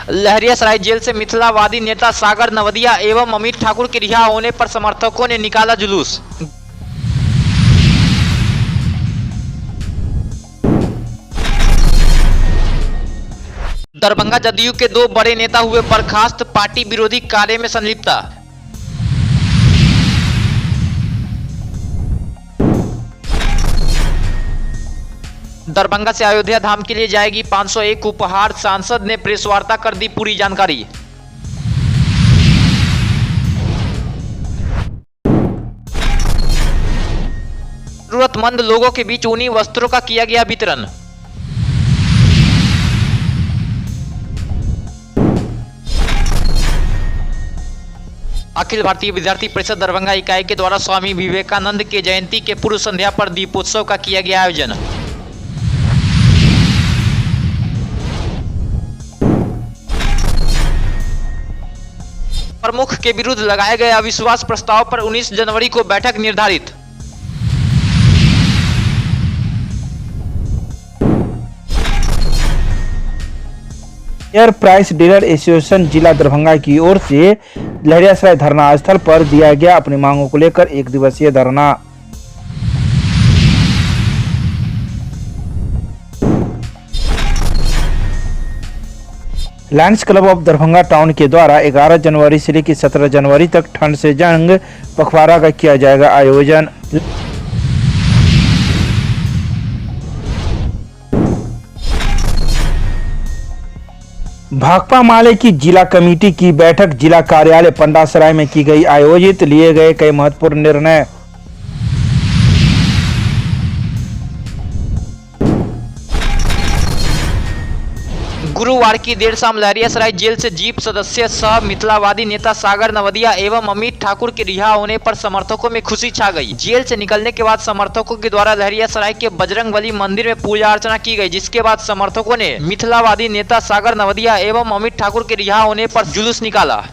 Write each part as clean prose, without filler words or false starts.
Laheriasarai jail से मिथिलावादी नेता सागर नवदिया एवं अमित ठाकुर के रिहा होने पर समर्थकों ने निकाला जुलूस। दरभंगा जदयू के 2 बड़े नेता हुए बर्खास्त, पार्टी विरोधी कार्य में संलिप्तता। दरभंगा से अयोध्या धाम के लिए जाएगी 501 उपहार, सांसद ने प्रेस वार्ता कर दी पूरी जानकारी। जरूरतमंद लोगों के बीच ऊनी वस्त्रों का किया गया वितरण। अखिल भारतीय विद्यार्थी परिषद दरभंगा इकाई के द्वारा स्वामी विवेकानंद के जयंती के पूर्व संध्या पर दीपोत्सव का किया गया आयोजन। प्रमुख के विरुद्ध लगाए गए अविश्वास प्रस्ताव पर 19 जनवरी को बैठक निर्धारित। एयर प्राइस डीलर एसोसिएशन जिला दरभंगा की ओर से लहरियासराय धरना स्थल पर दिया गया अपनी मांगों को लेकर 1 दिवसीय धरना। Lions club of Darbhanga town के द्वारा 11 जनवरी से लेकर 17 जनवरी तक ठंड से जंग पखवाड़ा का किया जाएगा आयोजन। भाकपा माले की जिला कमेटी की बैठक जिला कार्यालय पंडासराय में की गई आयोजित, लिए गए कई महत्वपूर्ण निर्णय। गुरुवार की देर शाम लहरियासराय जेल से जीप सदस्य सह मिथिलावादी नेता सागर नवदिया एवं अमित ठाकुर के रिहा होने पर समर्थकों में खुशी छा गई। जेल से निकलने के बाद समर्थकों के द्वारा लहरियासराय के बजरंगबली मंदिर में पूजा अर्चना की गई, जिसके बाद समर्थकों ने मिथिलावादी नेता सागर नवदिया एवं अमित ठाकुर के रिहा होने पर जुलूस निकाला।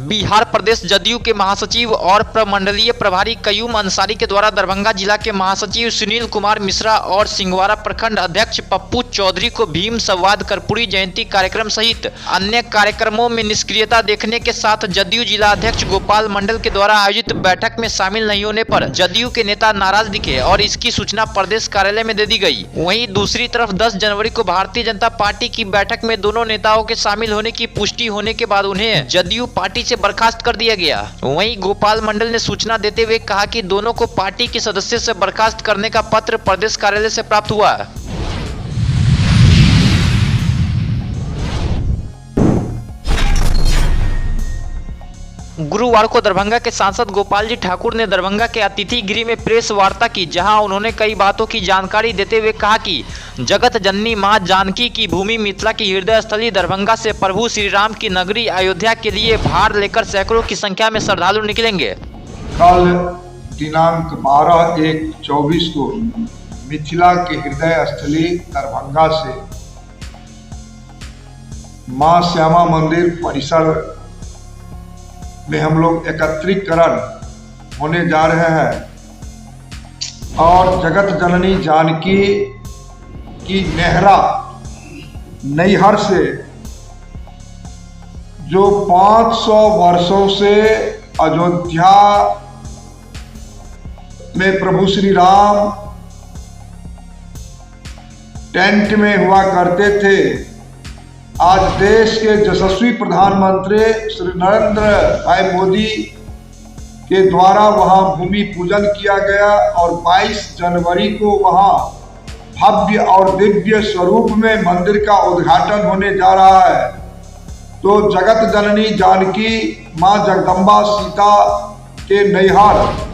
बिहार प्रदेश जदयू के महासचिव और प्रमंडलीय प्रभारी कयूम अंसारी के द्वारा दरभंगा जिला के महासचिव सुनील कुमार मिश्रा और सिंहवाड़ा प्रखंड अध्यक्ष पप्पू चौधरी को भीम संवाद कर्पूरी जयंती कार्यक्रम सहित अन्य कार्यक्रमों में निष्क्रियता देखने के साथ जदयू जिला अध्यक्ष गोपाल मंडल के द्वारा आयोजित बैठक में शामिल नहीं होने पर जदयू के नेता नाराज दिखे और इसकी सूचना प्रदेश कार्यालय में दे दी गई। वहीं दूसरी तरफ 10 जनवरी को भारतीय जनता पार्टी की बैठक में दोनों नेताओं के शामिल होने की पुष्टि होने के बाद उन्हें जदयू पार्टी से बर्खास्त कर दिया गया। वहीं गोपाल मंडल ने सूचना देते हुए कहा कि दोनों को पार्टी के सदस्य से बर्खास्त करने का पत्र प्रदेश कार्यालय से प्राप्त हुआ। गुरुवार को दरभंगा के सांसद गोपाल जी ठाकुर ने दरभंगा के अतिथि गृह में प्रेस वार्ता की, जहां उन्होंने कई बातों की जानकारी देते हुए कहा कि जगत जननी मां जानकी की भूमि मिथिला की हृदय स्थली दरभंगा से प्रभु श्री राम की नगरी अयोध्या के लिए भार लेकर सैकड़ों की संख्या में श्रद्धालु निकलेंगे। कल दिनांक 12/1/24 को मिथिला के हृदय स्थली दरभंगा से मां श्यामा मंदिर परिसर में हम लोग एकत्रीकरण होने जा रहे हैं और जगत जननी जानकी की नेहरा नैहर से जो 500 वर्षों से अयोध्या में प्रभु श्री राम टेंट में हुआ करते थे, आज देश के यशस्वी प्रधानमंत्री श्री नरेंद्र भाई मोदी के द्वारा वहां भूमि पूजन किया गया और 22 जनवरी को वहां भव्य और दिव्य स्वरूप में मंदिर का उद्घाटन होने जा रहा है। तो जगत जननी जानकी मां जगदम्बा सीता के नैहर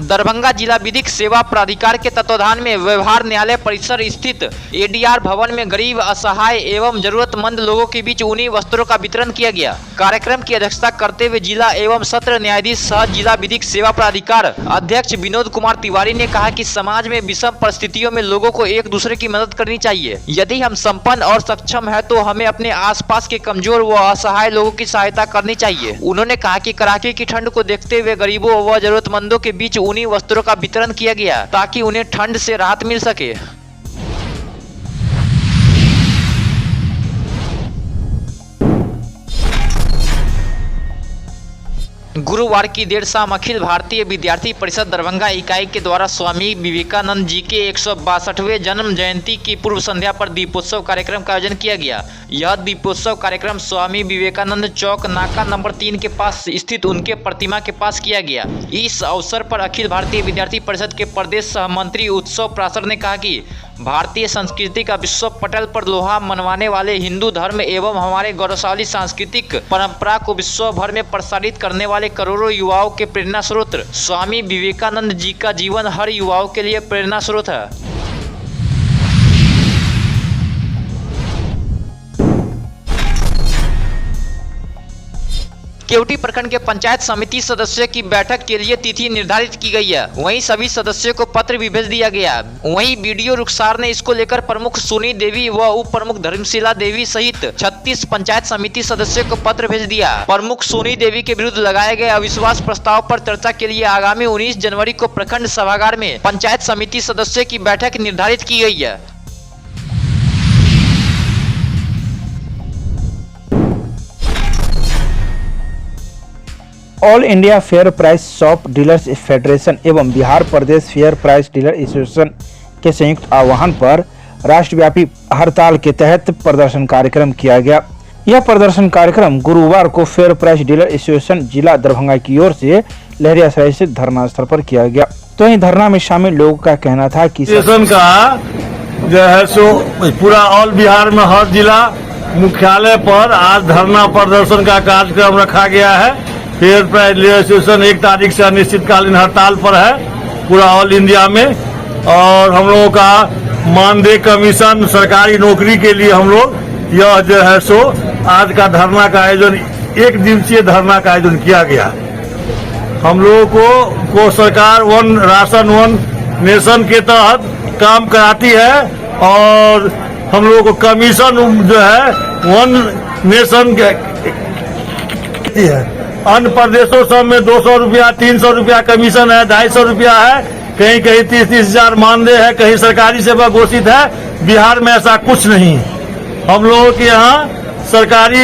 दरभंगा जिला विधिक सेवा प्राधिकार के तत्वाधान में व्यवहार न्यायालय परिसर स्थित एडीआर भवन में गरीब, असहाय एवं जरूरतमंद लोगों के बीच ऊनी वस्त्रों का वितरण किया गया। कार्यक्रम की अध्यक्षता करते हुए जिला एवं सत्र न्यायाधीश सह जिला विधिक सेवा प्राधिकार अध्यक्ष विनोद कुमार तिवारी ने कहा कि समाज में विषम परिस्थितियों में लोगों को एक दूसरे की मदद करनी चाहिए। यदि हम संपन्न और सक्षम है तो हमें अपने आसपास के कमजोर व असहाय लोगों की सहायता करनी चाहिए। उन्होंने कहा कि कड़ाके की ठंड को देखते हुए गरीबों व जरूरतमंदों के बीच ऊनी वस्त्रों का वितरण किया गया ताकि उन्हें ठंड से राहत मिल सके। गुरुवार की देर शाम अखिल भारतीय विद्यार्थी परिषद दरभंगा इकाई के द्वारा स्वामी विवेकानंद जी के 162वें जन्म जयंती की पूर्व संध्या पर दीपोत्सव कार्यक्रम का आयोजन किया गया। यह दीपोत्सव कार्यक्रम स्वामी विवेकानंद चौक नाका नंबर 3 के पास स्थित उनके प्रतिमा के पास किया गया। इस अवसर पर अखिल भारतीय विद्यार्थी परिषद के प्रदेश सहमंत्री उत्सव प्रासर ने कहा कि भारतीय संस्कृति का विश्व पटल पर लोहा मनवाने वाले हिंदू धर्म एवं हमारे गौरवशाली सांस्कृतिक परंपरा को विश्व भर में प्रसारित करने वाले करोड़ों युवाओं के प्रेरणा स्रोत स्वामी विवेकानंद जी का जीवन हर युवाओं के लिए प्रेरणा स्रोत है। केवटी प्रखंड के पंचायत समिति सदस्यों की बैठक के लिए तिथि निर्धारित की गई है। वहीं सभी सदस्यों को पत्र भी भेज दिया गया। वहीं बीडीओ रुखसार ने इसको लेकर प्रमुख सोनी देवी व उप प्रमुख धर्मशिला देवी सहित 36 पंचायत समिति सदस्यों को पत्र भेज दिया। प्रमुख सोनी देवी के विरुद्ध लगाए गए अविश्वास प्रस्ताव पर चर्चा के लिए आगामी 19 जनवरी को प्रखंड सभागार में पंचायत समिति सदस्यों की बैठक निर्धारित की गई है। All India fair price shop dealers federation एवं बिहार प्रदेश फेयर प्राइस डीलर एसोसिएशन के संयुक्त आह्वान पर राष्ट्रव्यापी हड़ताल के तहत प्रदर्शन कार्यक्रम किया गया। यह प्रदर्शन कार्यक्रम गुरुवार को फेयर प्राइस डीलर एसोसिएशन जिला दरभंगा की ओर से लहरियासराय स्थित धरना स्थल पर किया गया। तो इन धरना में शामिल लोगों का कहना था कि का जो है सो पूरा ऑल बिहार में हर जिला मुख्यालय पर आज धरना प्रदर्शन का कार्यक्रम रखा गया है। फेयर प्राइस डीलर एसोसिएशन 1 तारीख से अनिश्चितकालीन हड़ताल पर है पूरा ऑल इंडिया में। और हम लोगों का मानदेय कमीशन सरकारी नौकरी के लिए हम लोग यह जो है सो आज का धरना का आयोजन 1 दिवसीय धरना का आयोजन किया गया। हम लोगों को सरकार वन राशन वन नेशन के तहत काम कराती है और हम लोगों को कमीशन जो है वन नेशन के है। अन्य प्रदेशों सब में 200 रुपया 300 रुपया कमीशन है, 250 रुपया है, कहीं कहीं 30-30 हजार मानदेय है, कहीं सरकारी सेवा घोषित है। बिहार में ऐसा कुछ नहीं। हम लोगों के यहाँ सरकारी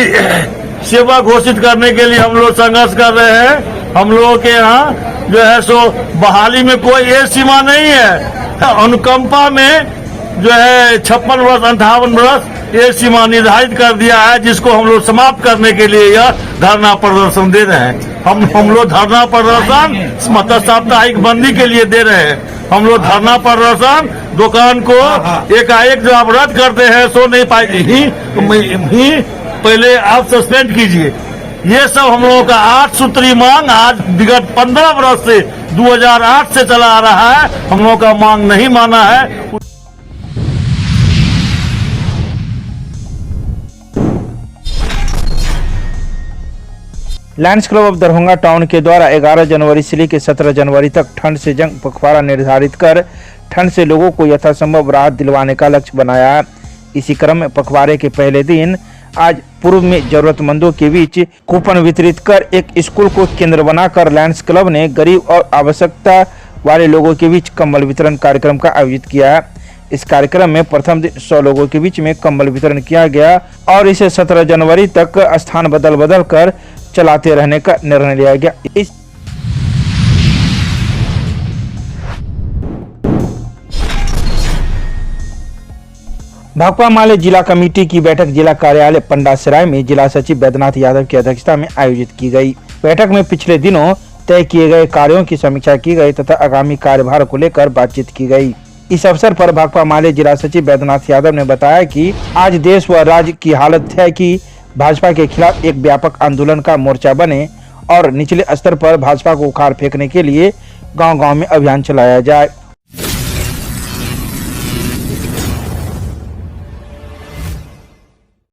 सेवा घोषित करने के लिए हम लोग संघर्ष कर रहे हैं। हम लोगों के यहाँ जो है सो बहाली में कोई एज सीमा नहीं है। अनुकंपा में जो है 56 वर्ष 58 वर्ष ये सीमा निर्धारित कर दिया है, जिसको हम लोग समाप्त करने के लिए यह धरना प्रदर्शन दे रहे हैं। हम लोग धरना प्रदर्शन मतलब साप्ताहिक बंदी के लिए दे रहे हैं। हम लोग धरना प्रदर्शन दुकान को एकाएक जो आप रद्द करते हैं सो नहीं पाएगी, पहले आप सस्पेंड कीजिए। ये सब हम लोगों का 8 सूत्री मांग आज विगत 15 वर्ष से 2008 से चला आ रहा है। हम लोगों का मांग नहीं माना है। Lions club of Darbhanga town के द्वारा 11 जनवरी से लेकर 17 जनवरी तक ठंड से जंग पखवाड़ा निर्धारित कर ठंड से लोगों को यथासंभव राहत दिलवाने का लक्ष्य बनाया है। इसी क्रम में पखवाड़े के पहले दिन आज पूर्व में जरूरतमंदों के बीच कूपन वितरित कर एक स्कूल को केंद्र बनाकर लायंस क्लब ने गरीब और आवश्यकता वाले लोगों के बीच कंबल वितरण कार्यक्रम का आयोजित किया है। इस कार्यक्रम में प्रथम दिन 100 लोगों के बीच में कंबल वितरण किया गया और इसे 17 जनवरी तक स्थान बदल बदल कर चलाते रहने का निर्णय लिया गया। इस भाकपा माले जिला कमेटी की बैठक जिला कार्यालय पंडासराय में जिला सचिव बैद्यनाथ यादव की अध्यक्षता में आयोजित की गई। बैठक में पिछले दिनों तय किए गए कार्यों की समीक्षा की गई तथा आगामी कार्यभार को लेकर बातचीत की गई। इस अवसर पर भाकपा माले जिला सचिव बैद्यनाथ यादव ने बताया कि आज देश व राज्य की हालत है कि भाजपा के खिलाफ एक व्यापक आंदोलन का मोर्चा बने और निचले स्तर पर भाजपा को उखाड़ फेंकने के लिए गांव-गांव में अभियान चलाया जाए।